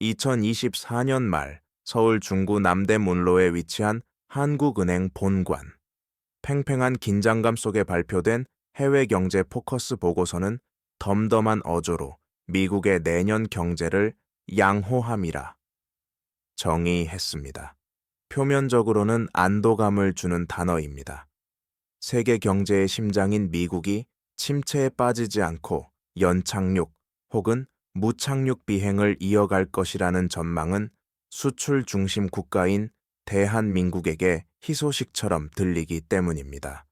2024년 말 서울 중구 남대문로에 위치한 한국은행 본관. 팽팽한 긴장감 속에 발표된 해외 경제 포커스 보고서는 덤덤한 어조로 미국의 내년 경제를 양호함이라 정의했습니다. 표면적으로는 안도감을 주는 단어입니다. 세계 경제의 심장인 미국이 침체에 빠지지 않고 연착륙 혹은 무착륙 비행을 이어갈 것이라는 전망은 수출 중심 국가인 대한민국에게 희소식처럼 들리기 때문입니다.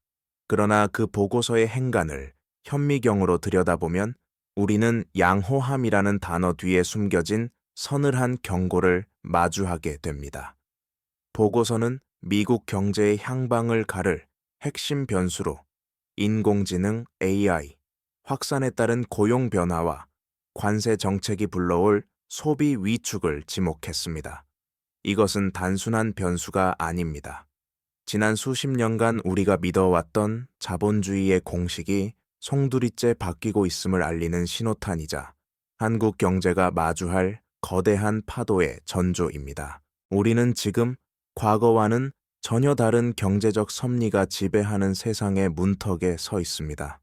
그러나 그 보고서의 행간을 현미경으로 들여다보면 우리는 양호함이라는 단어 뒤에 숨겨진 서늘한 경고를 마주하게 됩니다. 보고서는 미국 경제의 향방을 가를 핵심 변수로 인공지능 AI, 확산에 따른 고용 변화와 관세 정책이 불러올 소비 위축을 지목했습니다. 이것은 단순한 변수가 아닙니다. 지난 수십 년간 우리가 믿어왔던 자본주의의 공식이 송두리째 바뀌고 있음을 알리는 신호탄이자 한국 경제가 마주할 거대한 파도의 전조입니다. 우리는 지금 과거와는 전혀 다른 경제적 섭리가 지배하는 세상의 문턱에 서 있습니다.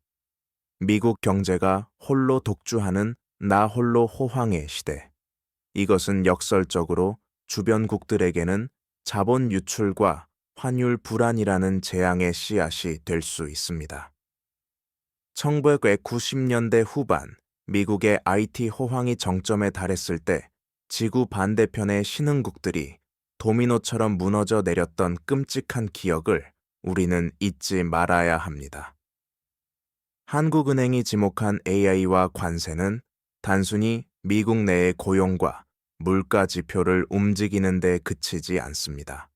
미국 경제가 홀로 독주하는 나 홀로 호황의 시대. 이것은 역설적으로 주변국들에게는 자본 유출과 환율 불안이라는 재앙의 씨앗이 될 수 있습니다. 1990년대 후반 미국의 IT 호황이 정점에 달했을 때 지구 반대편의 신흥국들이 도미노처럼 무너져 내렸던 끔찍한 기억을 우리는 잊지 말아야 합니다. 한국은행이 지목한 AI와 관세는 단순히 미국 내의 고용과 물가 지표를 움직이는 데 그치지 않습니다.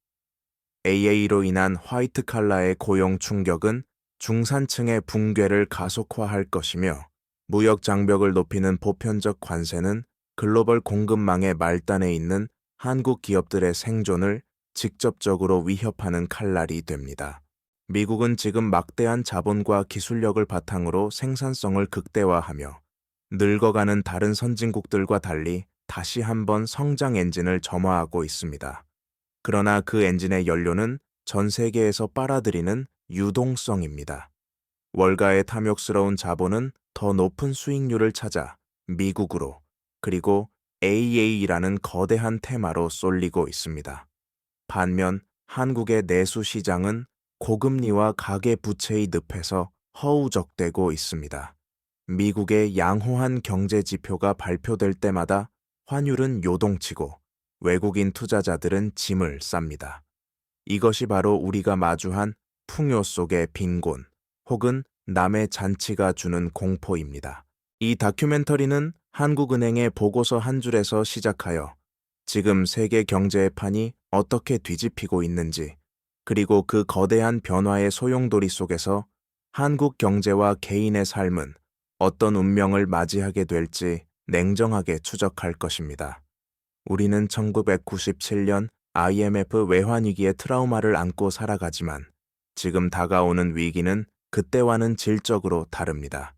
AI로 인한 화이트 칼라의 고용 충격은 중산층의 붕괴를 가속화할 것이며 무역 장벽을 높이는 보편적 관세는 글로벌 공급망의 말단에 있는 한국 기업들의 생존을 직접적으로 위협하는 칼날이 됩니다. 미국은 지금 막대한 자본과 기술력을 바탕으로 생산성을 극대화하며 늙어가는 다른 선진국들과 달리 다시 한번 성장 엔진을 점화하고 있습니다. 그러나 그 엔진의 연료는 전 세계에서 빨아들이는 유동성입니다. 월가의 탐욕스러운 자본은 더 높은 수익률을 찾아 미국으로 그리고 AA라는 거대한 테마로 쏠리고 있습니다. 반면 한국의 내수 시장은 고금리와 가계부채의 늪에서 허우적대고 있습니다. 미국의 양호한 경제 지표가 발표될 때마다 환율은 요동치고 외국인 투자자들은 짐을 쌉니다. 이것이 바로 우리가 마주한 풍요 속의 빈곤 혹은 남의 잔치가 주는 공포입니다. 이 다큐멘터리는 한국은행의 보고서 한 줄에서 시작하여 지금 세계 경제의 판이 어떻게 뒤집히고 있는지 그리고 그 거대한 변화의 소용돌이 속에서 한국 경제와 개인의 삶은 어떤 운명을 맞이하게 될지 냉정하게 추적할 것입니다. 우리는 1997년 IMF 외환위기의 트라우마를 안고 살아가지만 지금 다가오는 위기는 그때와는 질적으로 다릅니다.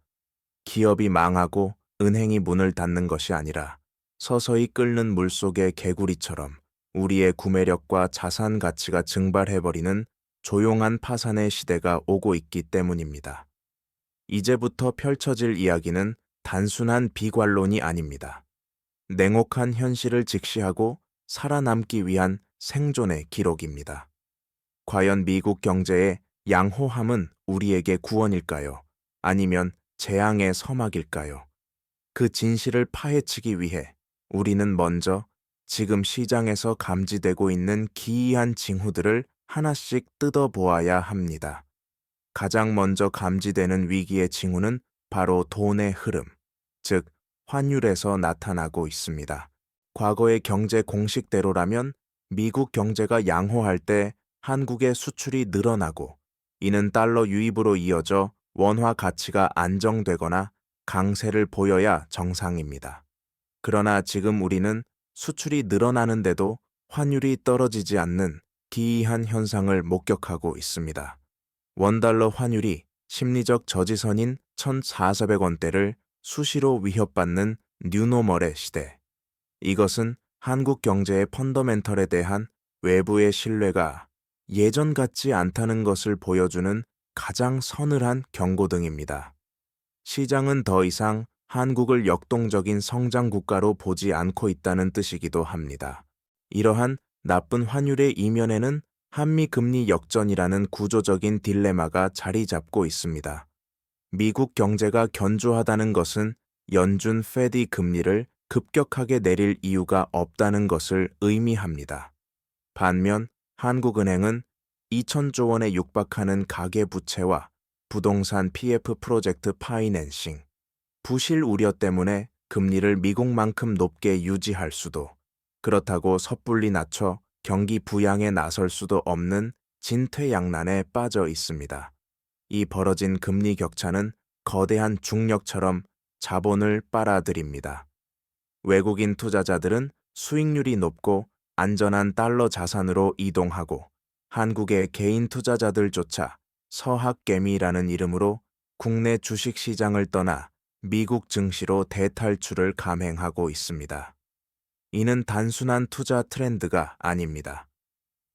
기업이 망하고 은행이 문을 닫는 것이 아니라 서서히 끓는 물속의 개구리처럼 우리의 구매력과 자산 가치가 증발해버리는 조용한 파산의 시대가 오고 있기 때문입니다. 이제부터 펼쳐질 이야기는 단순한 비관론이 아닙니다. 냉혹한 현실을 직시하고 살아남기 위한 생존의 기록입니다. 과연 미국 경제의 양호함은 우리에게 구원일까요? 아니면 재앙의 서막일까요? 그 진실을 파헤치기 위해 우리는 먼저 지금 시장에서 감지되고 있는 기이한 징후들을 하나씩 뜯어보아야 합니다. 가장 먼저 감지되는 위기의 징후는 바로 돈의 흐름, 즉 환율에서 나타나고 있습니다. 과거의 경제 공식대로라면 미국 경제가 양호할 때 한국의 수출이 늘어나고 이는 달러 유입으로 이어져 원화 가치가 안정되거나 강세를 보여야 정상입니다. 그러나 지금 우리는 수출이 늘어나는데도 환율이 떨어지지 않는 기이한 현상을 목격하고 있습니다. 원달러 환율이 심리적 저지선인 1,400원대를 수시로 위협받는 뉴노멀의 시대. 이것은 한국 경제의 펀더멘털에 대한 외부의 신뢰가 예전 같지 않다는 것을 보여주는 가장 서늘한 경고등입니다. 시장은 더 이상 한국을 역동적인 성장 국가로 보지 않고 있다는 뜻이기도 합니다. 이러한 나쁜 환율의 이면에는 한미 금리 역전이라는 구조적인 딜레마가 자리 잡고 있습니다. 미국 경제가 견조하다는 것은 연준 페디 금리를 급격하게 내릴 이유가 없다는 것을 의미합니다. 반면 한국은행은 2천조 원에 육박하는 가계부채와 부동산 PF 프로젝트 파이낸싱, 부실 우려 때문에 금리를 미국만큼 높게 유지할 수도, 그렇다고 섣불리 낮춰 경기 부양에 나설 수도 없는 진퇴양난에 빠져 있습니다. 이 벌어진 금리 격차는 거대한 중력처럼 자본을 빨아들입니다. 외국인 투자자들은 수익률이 높고 안전한 달러 자산으로 이동하고 한국의 개인 투자자들조차 서학개미라는 이름으로 국내 주식시장을 떠나 미국 증시로 대탈출을 감행하고 있습니다. 이는 단순한 투자 트렌드가 아닙니다.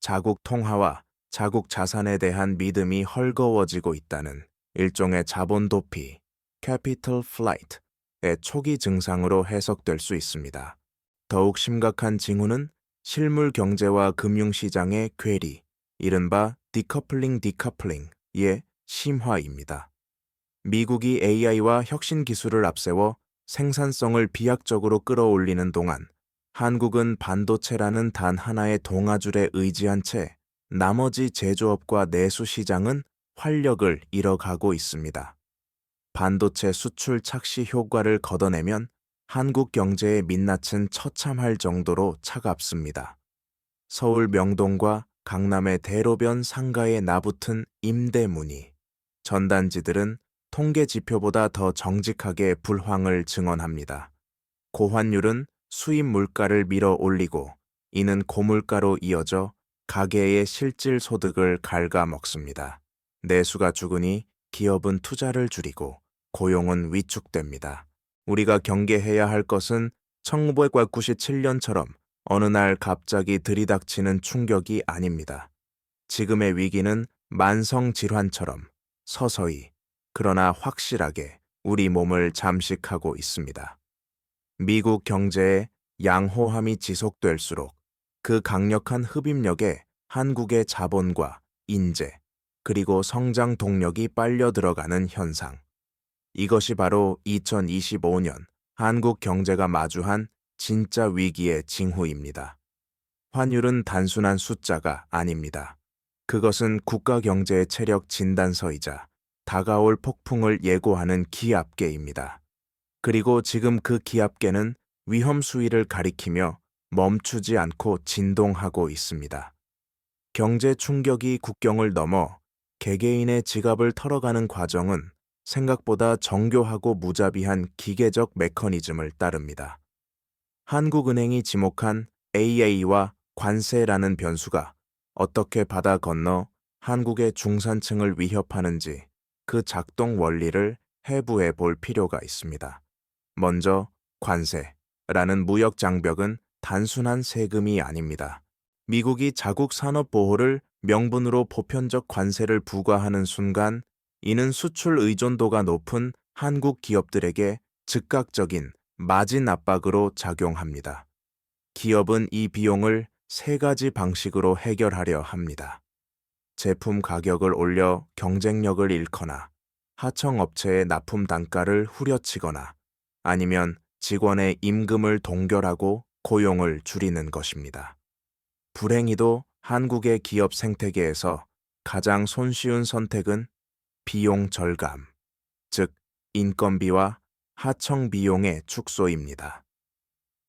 자국 통화와 자국 자산에 대한 믿음이 헐거워지고 있다는 일종의 자본 도피, capital flight의 초기 증상으로 해석될 수 있습니다. 더욱 심각한 징후는 실물 경제와 금융시장의 괴리, 이른바 디커플링의 심화입니다. 미국이 AI와 혁신 기술을 앞세워 생산성을 비약적으로 끌어올리는 동안 한국은 반도체라는 단 하나의 동아줄에 의지한 채 나머지 제조업과 내수 시장은 활력을 잃어가고 있습니다. 반도체 수출 착시 효과를 걷어내면 한국 경제의 민낯은 처참할 정도로 차갑습니다. 서울 명동과 강남의 대로변 상가에 나붙은 임대문의, 전단지들은 통계 지표보다 더 정직하게 불황을 증언합니다. 고환율은 수입 물가를 밀어 올리고 이는 고물가로 이어져 가계의 실질 소득을 갉아먹습니다. 내수가 죽으니 기업은 투자를 줄이고 고용은 위축됩니다. 우리가 경계해야 할 것은 1997년처럼 어느 날 갑자기 들이닥치는 충격이 아닙니다. 지금의 위기는 만성질환처럼 서서히 그러나 확실하게 우리 몸을 잠식하고 있습니다. 미국 경제의 양호함이 지속될수록 그 강력한 흡입력에 한국의 자본과 인재, 그리고 성장 동력이 빨려 들어가는 현상. 이것이 바로 2025년 한국 경제가 마주한 진짜 위기의 징후입니다. 환율은 단순한 숫자가 아닙니다. 그것은 국가 경제의 체력 진단서이자 다가올 폭풍을 예고하는 기압계입니다. 그리고 지금 그 기압계는 위험 수위를 가리키며 멈추지 않고 진동하고 있습니다. 경제 충격이 국경을 넘어 개개인의 지갑을 털어가는 과정은 생각보다 정교하고 무자비한 기계적 메커니즘을 따릅니다. 한국은행이 지목한 AA와 관세라는 변수가 어떻게 바다 건너 한국의 중산층을 위협하는지 그 작동 원리를 해부해 볼 필요가 있습니다. 먼저 관세라는 무역 장벽은 단순한 세금이 아닙니다. 미국이 자국 산업 보호를 명분으로 보편적 관세를 부과하는 순간 이는 수출 의존도가 높은 한국 기업들에게 즉각적인 마진 압박으로 작용합니다. 기업은 이 비용을 세 가지 방식으로 해결하려 합니다. 제품 가격을 올려 경쟁력을 잃거나, 하청업체의 납품 단가를 후려치거나, 아니면 직원의 임금을 동결하고 고용을 줄이는 것입니다. 불행히도 한국의 기업 생태계에서 가장 손쉬운 선택은 비용 절감, 즉 인건비와 하청 비용의 축소입니다.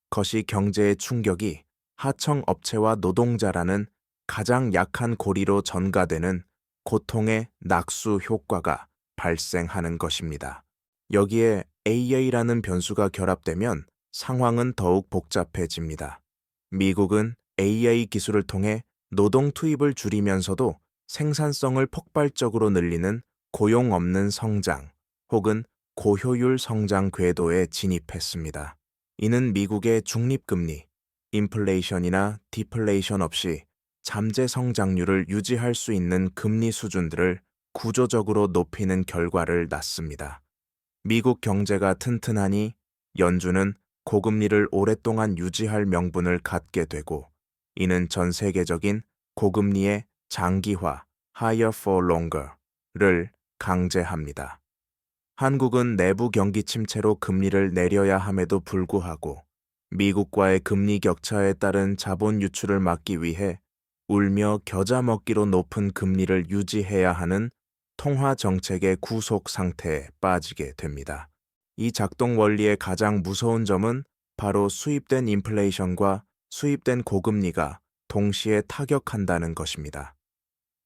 거시 경제의 충격이 하청업체와 노동자라는 가장 약한 고리로 전가되는 고통의 낙수 효과가 발생하는 것입니다. 여기에 AA라는 변수가 결합되면 상황은 더욱 복잡해집니다. 미국은 AI 기술을 통해 노동 투입을 줄이면서도 생산성을 폭발적으로 늘리는 고용 없는 성장 혹은 고효율 성장 궤도에 진입했습니다. 이는 미국의 중립금리, 인플레이션이나 디플레이션 없이 잠재 성장률을 유지할 수 있는 금리 수준들을 구조적으로 높이는 결과를 낳습니다. 미국 경제가 튼튼하니 연준은 고금리를 오랫동안 유지할 명분을 갖게 되고, 이는 전 세계적인 고금리의 장기화, higher for longer를 강제합니다. 한국은 내부 경기 침체로 금리를 내려야 함에도 불구하고 미국과의 금리 격차에 따른 자본 유출을 막기 위해 울며 겨자 먹기로 높은 금리를 유지해야 하는 통화 정책의 구속 상태에 빠지게 됩니다. 이 작동 원리의 가장 무서운 점은 바로 수입된 인플레이션과 수입된 고금리가 동시에 타격한다는 것입니다.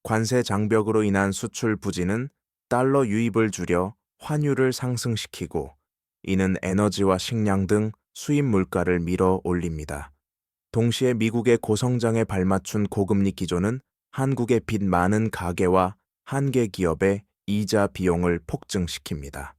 관세 장벽으로 인한 수출 부진은 달러 유입을 줄여 환율을 상승시키고, 이는 에너지와 식량 등 수입 물가를 밀어 올립니다. 동시에 미국의 고성장에 발맞춘 고금리 기조는 한국의 빚 많은 가계와 한계 기업의 이자 비용을 폭증시킵니다.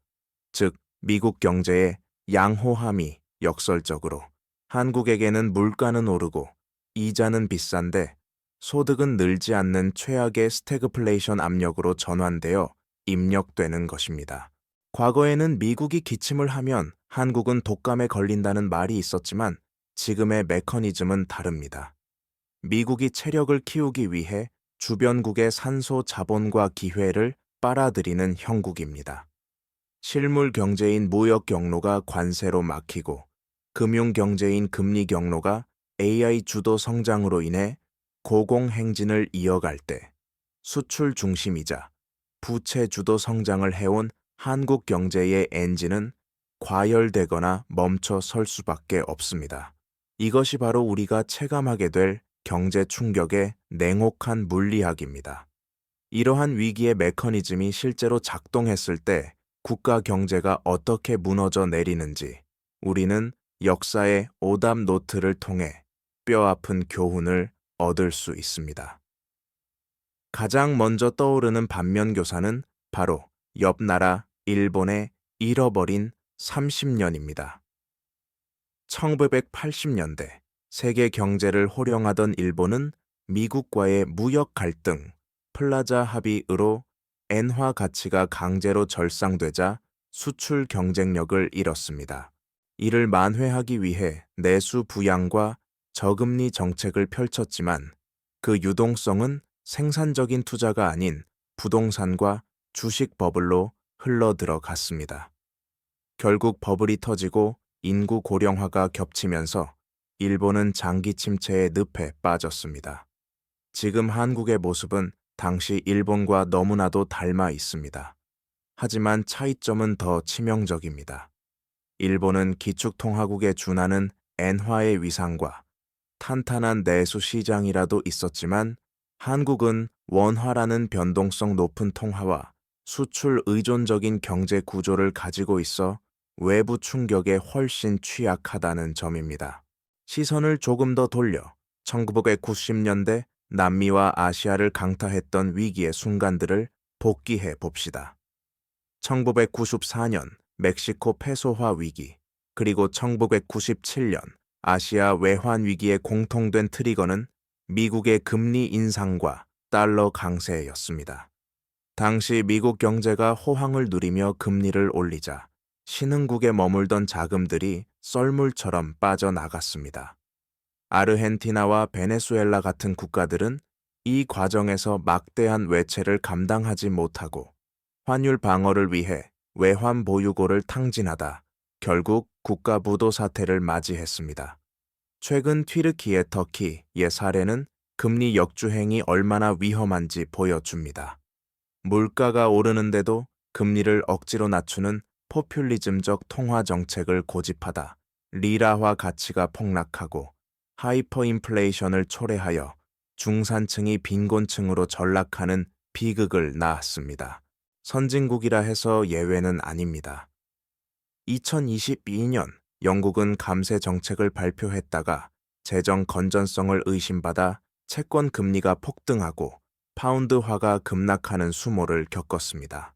즉, 미국 경제의 양호함이 역설적으로 한국에게는 물가는 오르고 이자는 비싼데 소득은 늘지 않는 최악의 스태그플레이션 압력으로 전환되어 입력되는 것입니다. 과거에는 미국이 기침을 하면 한국은 독감에 걸린다는 말이 있었지만 지금의 메커니즘은 다릅니다. 미국이 체력을 키우기 위해 주변국의 산소 자본과 기회를 빨아들이는 형국입니다. 실물 경제인 무역 경로가 관세로 막히고 금융 경제인 금리 경로가 AI 주도 성장으로 인해 고공행진을 이어갈 때 수출 중심이자 부채 주도 성장을 해온 한국 경제의 엔진은 과열되거나 멈춰 설 수밖에 없습니다. 이것이 바로 우리가 체감하게 될 경제 충격의 냉혹한 물리학입니다. 이러한 위기의 메커니즘이 실제로 작동했을 때 국가 경제가 어떻게 무너져 내리는지 우리는 역사의 오답 노트를 통해 뼈아픈 교훈을 얻을 수 있습니다. 가장 먼저 떠오르는 반면교사는 바로 옆 나라 일본의 잃어버린 30년입니다. 1980년대 세계 경제를 호령하던 일본은 미국과의 무역 갈등, 플라자 합의으로 엔화 가치가 강제로 절상되자 수출 경쟁력을 잃었습니다. 이를 만회하기 위해 내수 부양과 저금리 정책을 펼쳤지만 그 유동성은 생산적인 투자가 아닌 부동산과 주식 버블로 흘러들어갔습니다. 결국 버블이 터지고 인구 고령화가 겹치면서 일본은 장기 침체의 늪에 빠졌습니다. 지금 한국의 모습은 당시 일본과 너무나도 닮아 있습니다. 하지만 차이점은 더 치명적입니다. 일본은 기축통화국에 준하는 엔화의 위상과 탄탄한 내수 시장이라도 있었지만 한국은 원화라는 변동성 높은 통화와 수출 의존적인 경제 구조를 가지고 있어 외부 충격에 훨씬 취약하다는 점입니다. 시선을 조금 더 돌려 1990년대 남미와 아시아를 강타했던 위기의 순간들을 복기해 봅시다. 1994년 멕시코 페소화 위기, 그리고 1997년 아시아 외환 위기의 공통된 트리거는 미국의 금리 인상과 달러 강세였습니다. 당시 미국 경제가 호황을 누리며 금리를 올리자 신흥국에 머물던 자금들이 썰물처럼 빠져나갔습니다. 아르헨티나와 베네수엘라 같은 국가들은 이 과정에서 막대한 외채를 감당하지 못하고 환율 방어를 위해 외환 보유고를 탕진하다 결국 국가 부도 사태를 맞이했습니다. 최근 튀르키예 터키의 사례는 금리 역주행이 얼마나 위험한지 보여줍니다. 물가가 오르는데도 금리를 억지로 낮추는 포퓰리즘적 통화 정책을 고집하다 리라화 가치가 폭락하고 하이퍼인플레이션을 초래하여 중산층이 빈곤층으로 전락하는 비극을 낳았습니다. 선진국이라 해서 예외는 아닙니다. 2022년 영국은 감세 정책을 발표했다가 재정 건전성을 의심받아 채권 금리가 폭등하고 파운드화가 급락하는 수모를 겪었습니다.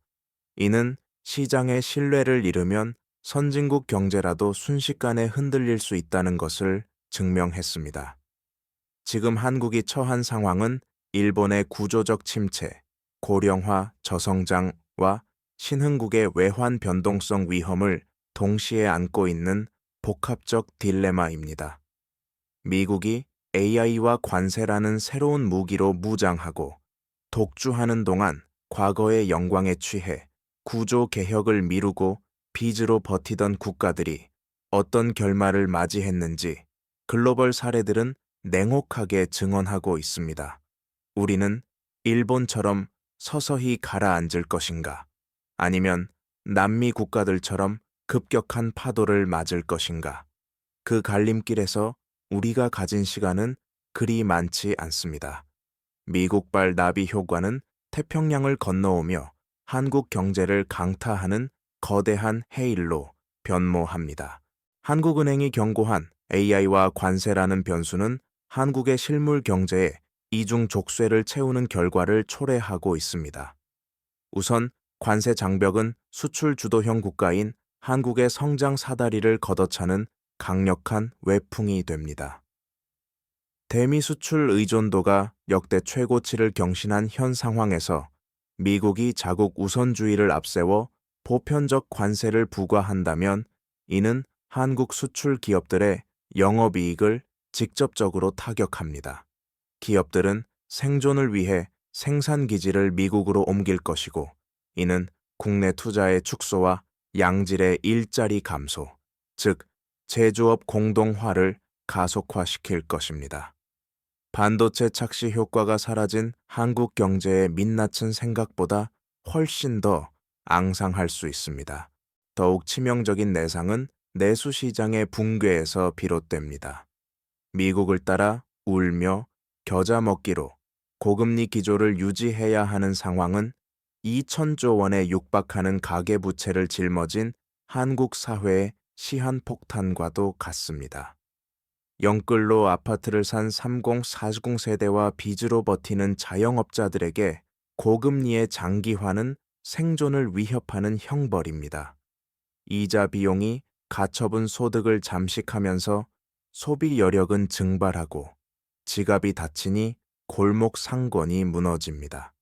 이는 시장의 신뢰를 잃으면 선진국 경제라도 순식간에 흔들릴 수 있다는 것을 증명했습니다. 지금 한국이 처한 상황은 일본의 구조적 침체, 고령화, 저성장과 신흥국의 외환 변동성 위험을 동시에 안고 있는 복합적 딜레마입니다. 미국이 AI와 관세라는 새로운 무기로 무장하고 독주하는 동안 과거의 영광에 취해 구조 개혁을 미루고 빚으로 버티던 국가들이 어떤 결말을 맞이했는지 글로벌 사례들은 냉혹하게 증언하고 있습니다. 우리는 일본처럼 서서히 가라앉을 것인가? 아니면 남미 국가들처럼 급격한 파도를 맞을 것인가? 그 갈림길에서 우리가 가진 시간은 그리 많지 않습니다. 미국발 나비 효과는 태평양을 건너오며 한국 경제를 강타하는 거대한 해일로 변모합니다. 한국은행이 경고한 AI와 관세라는 변수는 한국의 실물 경제에 이중 족쇄를 채우는 결과를 초래하고 있습니다. 우선 관세 장벽은 수출 주도형 국가인 한국의 성장 사다리를 걷어차는 강력한 외풍이 됩니다. 대미 수출 의존도가 역대 최고치를 경신한 현 상황에서 미국이 자국 우선주의를 앞세워 보편적 관세를 부과한다면 이는 한국 수출 기업들의 영업이익을 직접적으로 타격합니다. 기업들은 생존을 위해 생산 기지를 미국으로 옮길 것이고, 이는 국내 투자의 축소와 양질의 일자리 감소, 즉 제조업 공동화를 가속화시킬 것입니다. 반도체 착시 효과가 사라진 한국 경제의 민낯은 생각보다 훨씬 더 앙상할 수 있습니다. 더욱 치명적인 내상은 내수 시장의 붕괴에서 비롯됩니다. 미국을 따라 울며 겨자 먹기로 고금리 기조를 유지해야 하는 상황은 2천조 원에 육박하는 가계부채를 짊어진 한국 사회의 시한폭탄과도 같습니다. 영끌로 아파트를 산 30, 40 세대와 빚으로 버티는 자영업자들에게 고금리의 장기화는 생존을 위협하는 형벌입니다. 이자 비용이 가처분 소득을 잠식하면서 소비 여력은 증발하고 지갑이 닫히니 골목 상권이 무너집니다.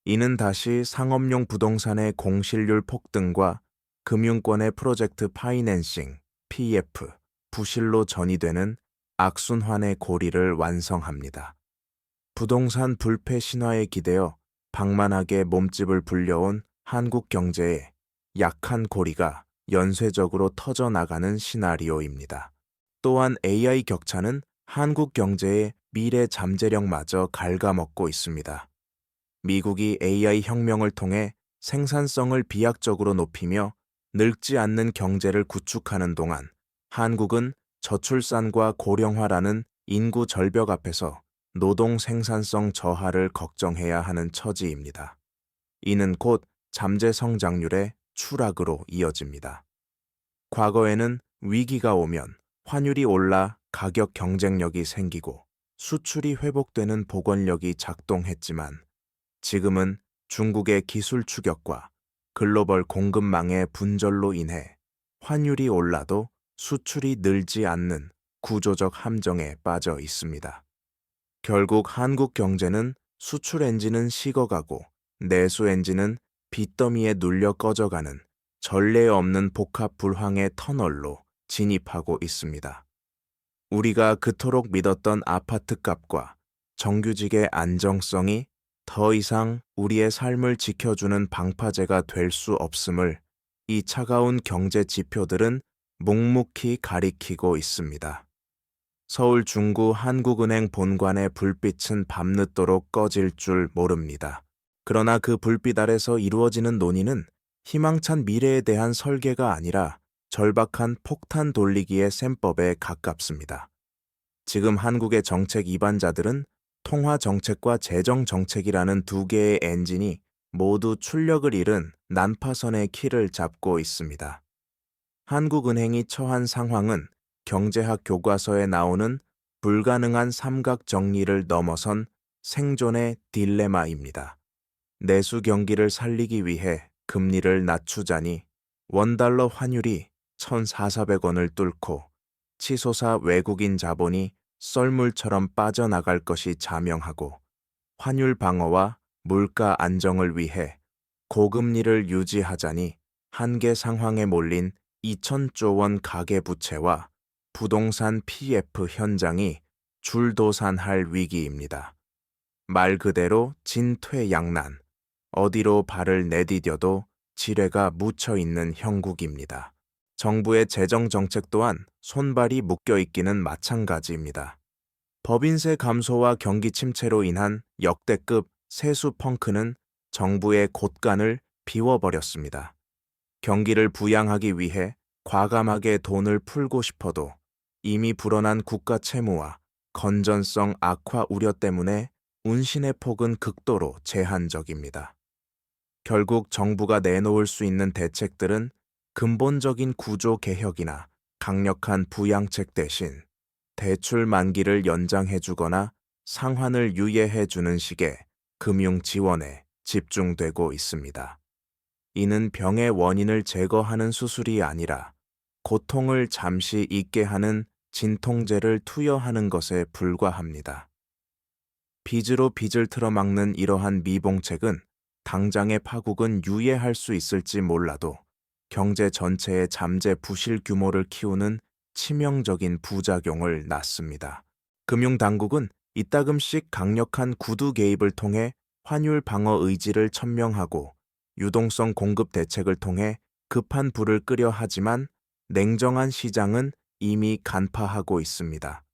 이는 다시 상업용 부동산의 공실률 폭등과 금융권의 프로젝트 파이낸싱, PF, 부실로 전이되는 악순환의 고리를 완성합니다. 부동산 불패 신화에 기대어 방만하게 몸집을 불려온 한국 경제의 약한 고리가 연쇄적으로 터져나가는 시나리오입니다. 또한 AI 격차는 한국 경제의 미래 잠재력마저 갉아먹고 있습니다. 미국이 AI 혁명을 통해 생산성을 비약적으로 높이며 늙지 않는 경제를 구축하는 동안 한국은 저출산과 고령화라는 인구 절벽 앞에서 노동 생산성 저하를 걱정해야 하는 처지입니다. 이는 곧 잠재 성장률의 추락으로 이어집니다. 과거에는 위기가 오면 환율이 올라 가격 경쟁력이 생기고 수출이 회복되는 복원력이 작동했지만 지금은 중국의 기술 추격과 글로벌 공급망의 분절로 인해 환율이 올라도 수출이 늘지 않는 구조적 함정에 빠져 있습니다. 결국 한국 경제는 수출 엔진은 식어가고 내수 엔진은 빚더미에 눌려 꺼져가는 전례 없는 복합 불황의 터널로 진입하고 있습니다. 우리가 그토록 믿었던 아파트값과 정규직의 안정성이 더 이상 우리의 삶을 지켜주는 방파제가 될 수 없음을 이 차가운 경제 지표들은 묵묵히 가리키고 있습니다. 서울 중구 한국은행 본관의 불빛은 밤늦도록 꺼질 줄 모릅니다. 그러나 그 불빛 아래서 이루어지는 논의는 희망찬 미래에 대한 설계가 아니라 절박한 폭탄 돌리기의 셈법에 가깝습니다. 지금 한국의 정책 이반자들은 통화 정책과 재정 정책이라는 두 개의 엔진이 모두 출력을 잃은 난파선의 키를 잡고 있습니다. 한국은행이 처한 상황은 경제학 교과서에 나오는 불가능한 삼각 정리를 넘어선 생존의 딜레마입니다. 내수 경기를 살리기 위해 금리를 낮추자니 원달러 환율이 1,400원을 뚫고 치솟아 외국인 자본이 썰물처럼 빠져나갈 것이 자명하고 환율 방어와 물가 안정을 위해 고금리를 유지하자니 한계 상황에 몰린 2,000조 원 가계부채와 부동산 PF 현장이 줄도산할 위기입니다. 말 그대로 진퇴양난, 어디로 발을 내디뎌도 지뢰가 묻혀 있는 형국입니다. 정부의 재정 정책 또한 손발이 묶여 있기는 마찬가지입니다. 법인세 감소와 경기 침체로 인한 역대급 세수 펑크는 정부의 곳간을 비워버렸습니다. 경기를 부양하기 위해 과감하게 돈을 풀고 싶어도 이미 불어난 국가 채무와 건전성 악화 우려 때문에 운신의 폭은 극도로 제한적입니다. 결국 정부가 내놓을 수 있는 대책들은 근본적인 구조 개혁이나 강력한 부양책 대신 대출 만기를 연장해주거나 상환을 유예해주는 식의 금융 지원에 집중되고 있습니다. 이는 병의 원인을 제거하는 수술이 아니라 고통을 잠시 잊게 하는 진통제를 투여하는 것에 불과합니다. 빚으로 빚을 틀어막는 이러한 미봉책은 당장의 파국은 유예할 수 있을지 몰라도 경제 전체의 잠재 부실 규모를 키우는 치명적인 부작용을 낳습니다. 금융당국은 이따금씩 강력한 구두 개입을 통해 환율 방어 의지를 천명하고 유동성 공급 대책을 통해 급한 불을 끄려 하지만 냉정한 시장은 이미 간파하고 있습니다.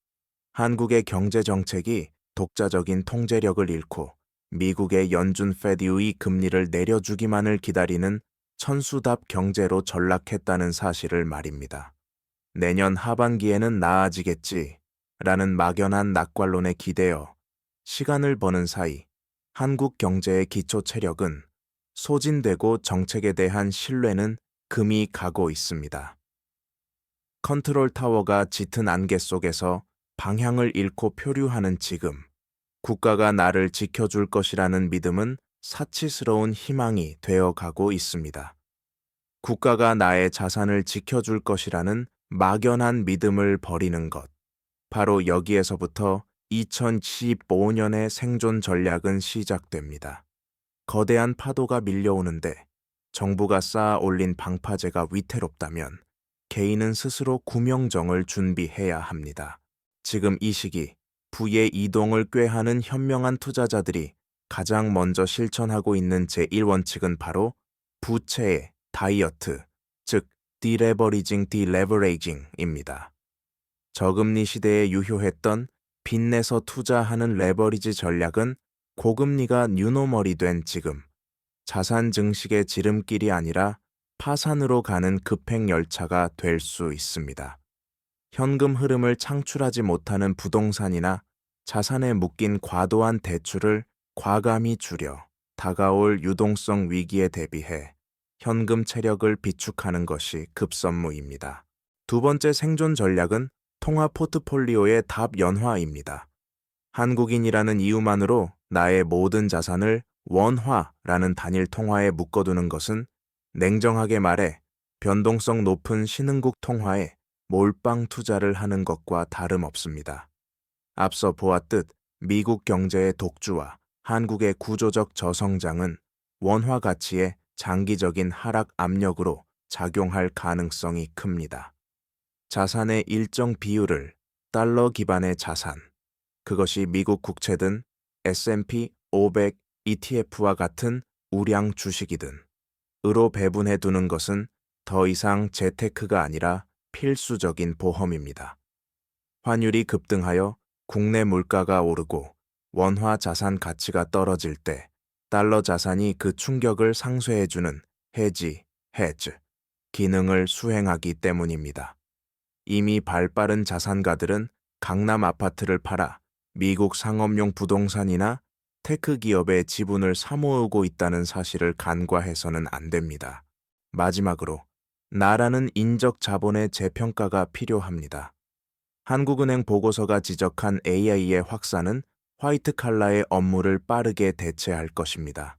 한국의 경제 정책이 독자적인 통제력을 잃고 미국의 연준 페드의 금리를 내려주기만을 기다리는 천수답 경제로 전락했다는 사실을 말입니다. 내년 하반기에는 나아지겠지 라는 막연한 낙관론에 기대어 시간을 버는 사이 한국 경제의 기초 체력은 소진되고 정책에 대한 신뢰는 금이 가고 있습니다. 컨트롤 타워가 짙은 안개 속에서 방향을 잃고 표류하는 지금, 국가가 나를 지켜줄 것이라는 믿음은 사치스러운 희망이 되어 가고 있습니다. 국가가 나의 자산을 지켜줄 것이라는 막연한 믿음을 버리는 것. 바로 여기에서부터 2015년의 생존 전략은 시작됩니다. 거대한 파도가 밀려오는데 정부가 쌓아 올린 방파제가 위태롭다면 개인은 스스로 구명정을 준비해야 합니다. 지금 이 시기 부의 이동을 꾀하는 현명한 투자자들이 가장 먼저 실천하고 있는 제1원칙은 바로 부채의 다이어트, 즉 디레버리징입니다. 저금리 시대에 유효했던 빚내서 투자하는 레버리지 전략은 고금리가 뉴노멀이 된 지금 자산 증식의 지름길이 아니라 파산으로 가는 급행열차가 될 수 있습니다. 현금 흐름을 창출하지 못하는 부동산이나 자산에 묶인 과도한 대출을 과감히 줄여 다가올 유동성 위기에 대비해 현금 체력을 비축하는 것이 급선무입니다. 두 번째 생존 전략은 통화 포트폴리오의 답 연화입니다. 한국인이라는 이유만으로 나의 모든 자산을 원화라는 단일 통화에 묶어두는 것은 냉정하게 말해 변동성 높은 신흥국 통화에 몰빵 투자를 하는 것과 다름없습니다. 앞서 보았듯 미국 경제의 독주와 한국의 구조적 저성장은 원화 가치의 장기적인 하락 압력으로 작용할 가능성이 큽니다. 자산의 일정 비율을 달러 기반의 자산, 그것이 미국 국채든 S&P 500 ETF와 같은 우량 주식이든 으로 배분해 두는 것은 더 이상 재테크가 아니라 필수적인 보험입니다. 환율이 급등하여 국내 물가가 오르고 원화 자산 가치가 떨어질 때 달러 자산이 그 충격을 상쇄해주는 헤지 기능을 수행하기 때문입니다. 이미 발빠른 자산가들은 강남 아파트를 팔아 미국 상업용 부동산이나 테크 기업의 지분을 사모으고 있다는 사실을 간과해서는 안 됩니다. 마지막으로 나라는 인적 자본의 재평가가 필요합니다. 한국은행 보고서가 지적한 AI의 확산은 화이트 칼라의 업무를 빠르게 대체할 것입니다.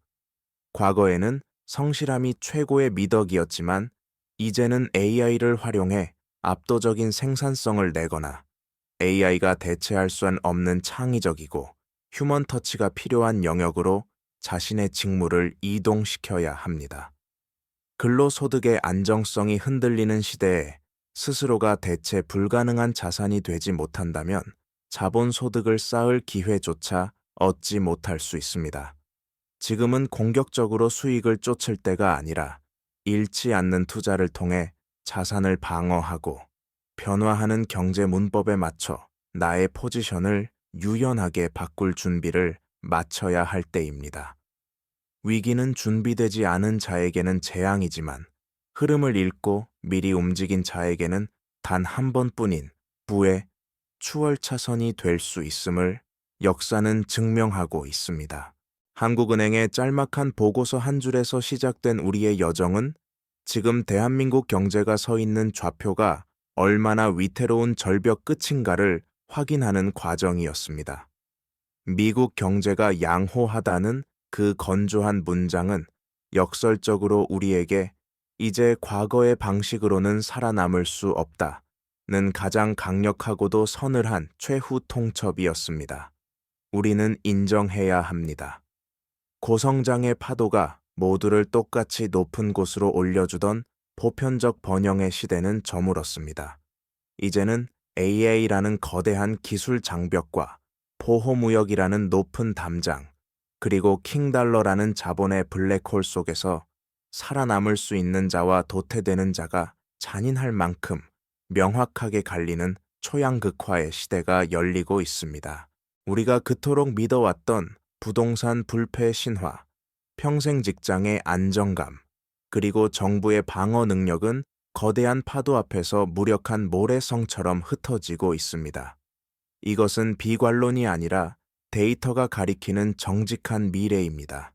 과거에는 성실함이 최고의 미덕이었지만 이제는 AI를 활용해 압도적인 생산성을 내거나 AI가 대체할 수 없는 창의적이고 휴먼 터치가 필요한 영역으로 자신의 직무를 이동시켜야 합니다. 근로소득의 안정성이 흔들리는 시대에 스스로가 대체 불가능한 자산이 되지 못한다면 자본소득을 쌓을 기회조차 얻지 못할 수 있습니다. 지금은 공격적으로 수익을 쫓을 때가 아니라 잃지 않는 투자를 통해 자산을 방어하고 변화하는 경제 문법에 맞춰 나의 포지션을 유연하게 바꿀 준비를 마쳐야 할 때입니다. 위기는 준비되지 않은 자에게는 재앙이지만 흐름을 읽고 미리 움직인 자에게는 단 한 번뿐인 부의 추월차선이 될 수 있음을 역사는 증명하고 있습니다. 한국은행의 짤막한 보고서 한 줄에서 시작된 우리의 여정은 지금 대한민국 경제가 서 있는 좌표가 얼마나 위태로운 절벽 끝인가를 확인하는 과정이었습니다. 미국 경제가 양호하다는 그 건조한 문장은 역설적으로 우리에게 이제 과거의 방식으로는 살아남을 수 없다는 가장 강력하고도 서늘한 최후 통첩이었습니다. 우리는 인정해야 합니다. 고성장의 파도가 모두를 똑같이 높은 곳으로 올려주던 보편적 번영의 시대는 저물었습니다. 이제는 AI라는 거대한 기술 장벽과 보호무역이라는 높은 담장, 그리고 킹달러라는 자본의 블랙홀 속에서 살아남을 수 있는 자와 도태되는 자가 잔인할 만큼 명확하게 갈리는 초양극화의 시대가 열리고 있습니다. 우리가 그토록 믿어왔던 부동산 불패 신화, 평생 직장의 안정감, 그리고 정부의 방어 능력은 거대한 파도 앞에서 무력한 모래성처럼 흩어지고 있습니다. 이것은 비관론이 아니라 데이터가 가리키는 정직한 미래입니다.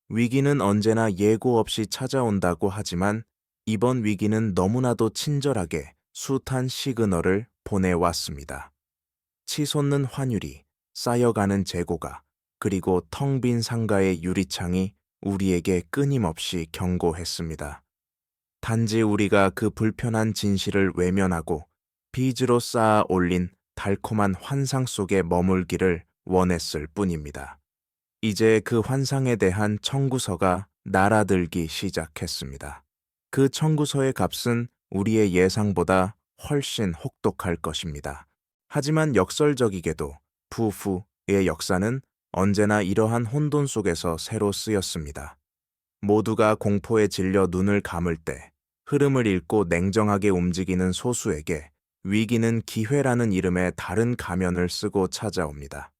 위기는 언제나 예고 없이 찾아온다고 하지만 이번 위기는 너무나도 친절하게 숱한 시그널을 보내왔습니다. 치솟는 환율이, 쌓여가는 재고가, 그리고 텅 빈 상가의 유리창이 우리에게 끊임없이 경고했습니다. 단지 우리가 그 불편한 진실을 외면하고 빚으로 쌓아 올린 달콤한 환상 속에 머물기를 원했을 뿐입니다. 이제 그 환상에 대한 청구서가 날아들기 시작했습니다. 그 청구서의 값은 우리의 예상보다 훨씬 혹독할 것입니다. 하지만 역설적이게도 부후의 역사는 언제나 이러한 혼돈 속에서 새로 쓰였습니다. 모두가 공포에 질려 눈을 감을 때 흐름을 읽고 냉정하게 움직이는 소수에게 위기는 기회라는 이름의 다른 가면을 쓰고 찾아옵니다.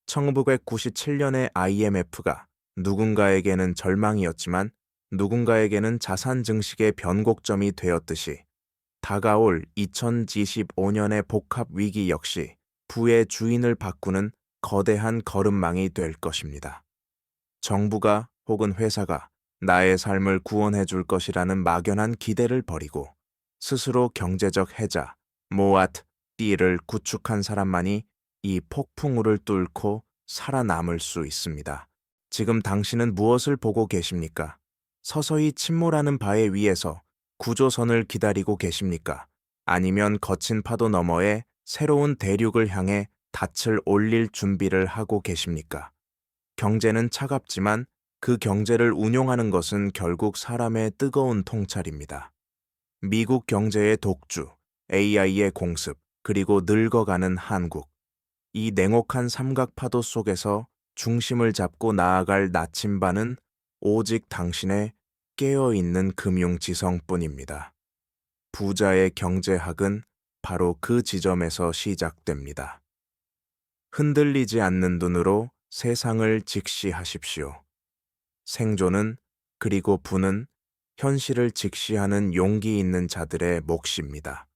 1997년의 IMF가 누군가에게는 절망이었지만 누군가에게는 자산 증식의 변곡점이 되었듯이 다가올 2025년의 복합 위기 역시 부의 주인을 바꾸는 거대한 걸음망이 될 것입니다. 정부가 혹은 회사가 나의 삶을 구원해 줄 것이라는 막연한 기대를 버리고 스스로 경제적 해자, 모아트, 띠를 구축한 사람만이 이 폭풍우를 뚫고 살아남을 수 있습니다. 지금 당신은 무엇을 보고 계십니까? 서서히 침몰하는 바위 위에서 구조선을 기다리고 계십니까? 아니면 거친 파도 너머에 새로운 대륙을 향해 닻을 올릴 준비를 하고 계십니까? 경제는 차갑지만 그 경제를 운용하는 것은 결국 사람의 뜨거운 통찰입니다. 미국 경제의 독주, AI의 공습, 그리고 늙어가는 한국. 이 냉혹한 삼각파도 속에서 중심을 잡고 나아갈 나침반은 오직 당신의 깨어있는 금융지성뿐입니다. 부자의 경제학은 바로 그 지점에서 시작됩니다. 흔들리지 않는 눈으로 세상을 직시하십시오. 생존은, 그리고 부는 현실을 직시하는 용기 있는 자들의 몫입니다.